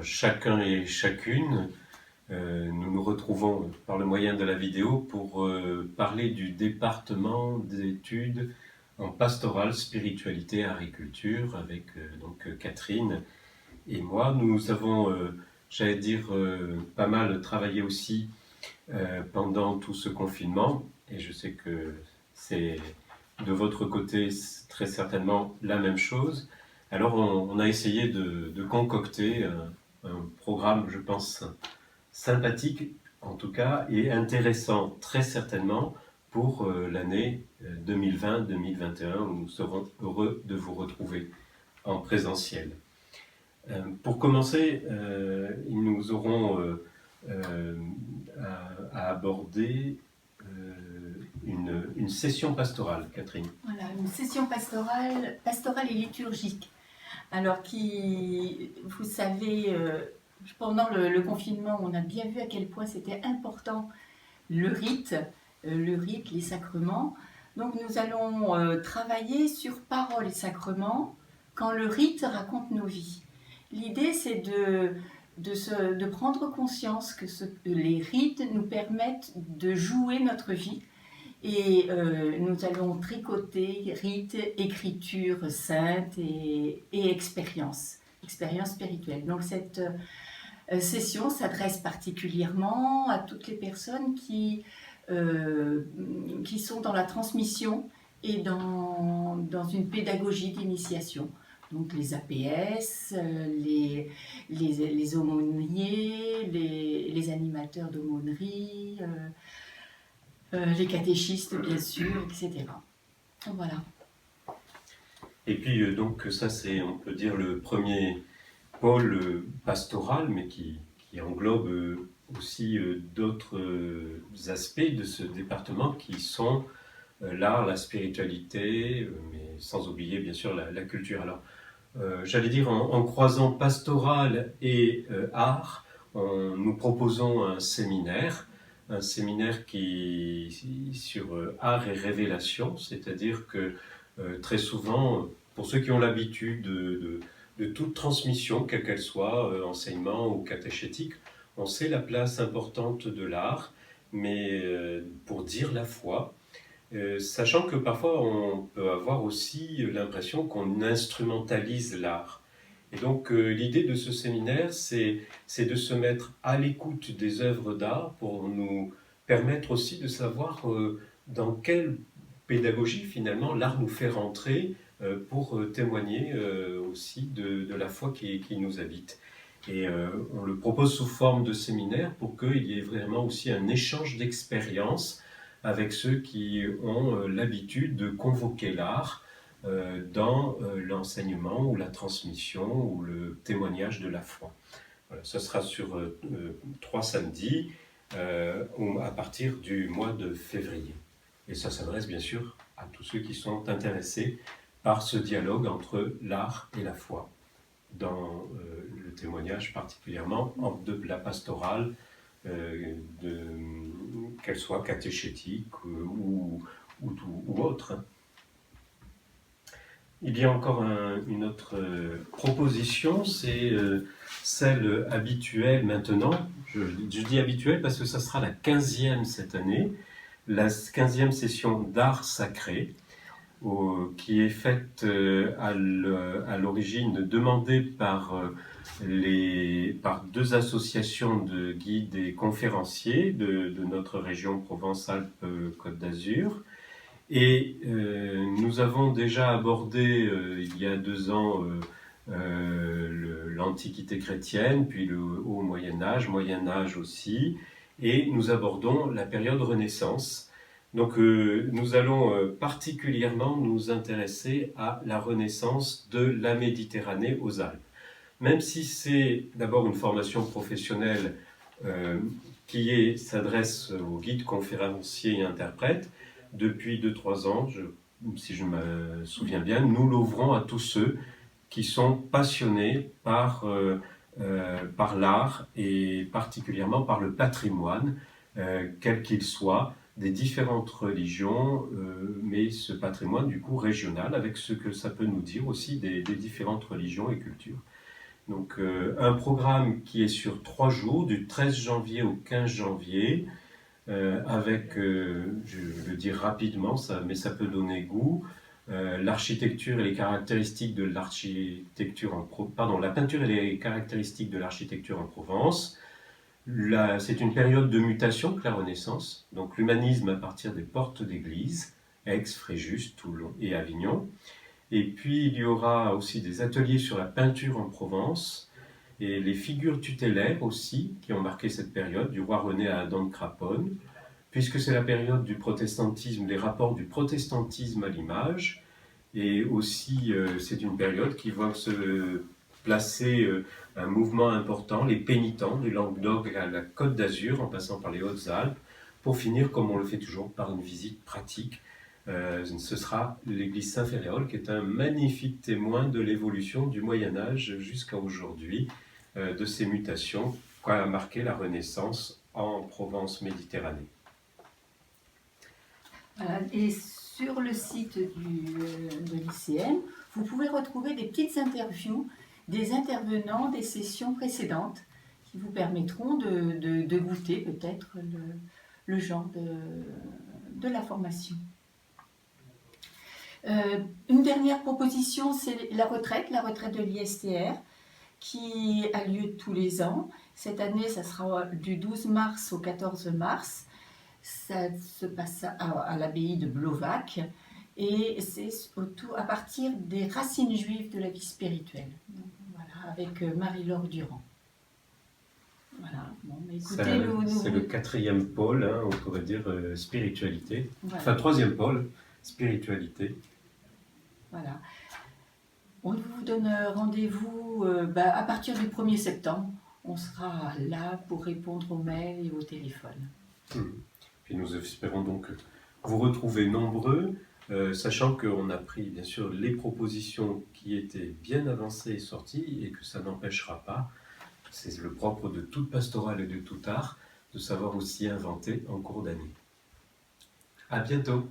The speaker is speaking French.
Chacun et chacune, nous nous retrouvons par le moyen de la vidéo pour parler du département d'études en pastorale, spiritualité et agriculture avec Catherine et moi. Nous avons, j'allais dire, pas mal travaillé aussi pendant tout ce confinement et je sais que c'est de votre côté très certainement la même chose. Alors on a essayé de concocter un programme, je pense, sympathique en tout cas et intéressant très certainement pour l'année 2020-2021 où nous serons heureux de vous retrouver en présentiel. Pour commencer, nous aurons à aborder une session pastorale, Catherine. Voilà, une session pastorale et liturgique. Alors, vous savez, pendant le confinement, on a bien vu à quel point c'était important le rite, les sacrements. Donc, nous allons travailler sur parole et sacrements quand le rite raconte nos vies. L'idée, c'est de prendre conscience que les rites nous permettent de jouer notre vie. Et nous allons tricoter rite, écriture sainte et expérience spirituelle. Donc cette session s'adresse particulièrement à toutes les personnes qui sont dans la transmission et dans une pédagogie d'initiation. Donc les APS, les aumôniers, les animateurs d'aumônerie, les catéchistes bien sûr, etc. Donc, voilà. Et puis donc ça c'est, on peut dire, le premier pôle pastoral, mais qui englobe aussi d'autres aspects de ce département qui sont l'art, la spiritualité, mais sans oublier bien sûr la culture. Alors j'allais dire en croisant pastoral et art, nous proposons un séminaire qui sur art et révélation, c'est-à-dire que très souvent, pour ceux qui ont l'habitude de toute transmission, quelle qu'elle soit, enseignement ou catéchétique, on sait la place importante de l'art, mais pour dire la foi, sachant que parfois on peut avoir aussi l'impression qu'on instrumentalise l'art. Et donc l'idée de ce séminaire, c'est de se mettre à l'écoute des œuvres d'art pour nous permettre aussi de savoir dans quelle pédagogie finalement l'art nous fait rentrer pour témoigner aussi de la foi qui nous habite. Et on le propose sous forme de séminaire pour qu'il y ait vraiment aussi un échange d'expériences avec ceux qui ont l'habitude de convoquer l'art dans l'enseignement ou la transmission ou le témoignage de la foi. Voilà, ce sera sur 3 samedis à partir du mois de février. Et ça s'adresse bien sûr à tous ceux qui sont intéressés par ce dialogue entre l'art et la foi, dans le témoignage particulièrement de la pastorale, qu'elle soit catéchétique ou autre. Il y a encore une autre proposition, c'est celle habituelle maintenant. Je dis habituelle parce que ça sera la 15e cette année, la 15e session d'art sacré, qui est faite à l'origine demandée par 2 associations de guides et conférenciers de notre région Provence-Alpes-Côte d'Azur. Et nous avons déjà abordé il y a 2 ans l'Antiquité chrétienne, puis le Haut Moyen-Âge aussi, et nous abordons la période Renaissance. Donc nous allons particulièrement nous intéresser à la Renaissance de la Méditerranée aux Alpes. Même si c'est d'abord une formation professionnelle qui s'adresse aux guides, conférenciers et interprètes, depuis 2-3 ans, si je me souviens bien, nous l'ouvrons à tous ceux qui sont passionnés par l'art et particulièrement par le patrimoine, quel qu'il soit, des différentes religions, mais ce patrimoine du coup régional, avec ce que ça peut nous dire aussi des différentes religions et cultures. Donc un programme qui est sur 3 jours, du 13 janvier au 15 janvier, avec, je vais le dire rapidement, mais ça peut donner goût, l'architecture et les caractéristiques de l'architecture la peinture et les caractéristiques de l'architecture en Provence. C'est une période de mutation que la Renaissance, donc l'humanisme à partir des portes d'église, Aix, Fréjus, Toulon et Avignon. Et puis il y aura aussi des ateliers sur la peinture en Provence et les figures tutélaires aussi qui ont marqué cette période, du roi René à Adam de Craponne, puisque c'est la période du protestantisme, les rapports du protestantisme à l'image, et aussi c'est une période qui voit se placer un mouvement important, les pénitents du Languedoc à la Côte d'Azur, en passant par les Hautes-Alpes, pour finir, comme on le fait toujours, par une visite pratique. Ce sera l'église Saint-Ferréol, qui est un magnifique témoin de l'évolution du Moyen-Âge jusqu'à aujourd'hui, de ces mutations qu'a marqué la Renaissance en Provence-Méditerranée. Voilà. Et sur le site de l'ICN, vous pouvez retrouver des petites interviews des intervenants des sessions précédentes qui vous permettront de goûter peut-être le genre de la formation. Une dernière proposition, c'est la retraite de l'ISTR qui a lieu tous les ans. Cette année, ça sera du 12 mars au 14 mars. Ça se passe à l'abbaye de Blovac et c'est à partir des racines juives de la vie spirituelle. Donc, voilà, avec Marie-Laure Durand. Voilà. Bon, écoutez, c'est le 4e pôle, hein, on pourrait dire spiritualité. Voilà. Enfin, 3e pôle, spiritualité. Voilà. On vous donne rendez-vous à partir du 1er septembre. On sera là pour répondre aux mails et au téléphone. Puis nous espérons donc vous retrouver nombreux, sachant qu'on a pris bien sûr les propositions qui étaient bien avancées et sorties, et que ça n'empêchera pas, c'est le propre de toute pastorale et de tout art, de savoir aussi inventer en cours d'année. À bientôt!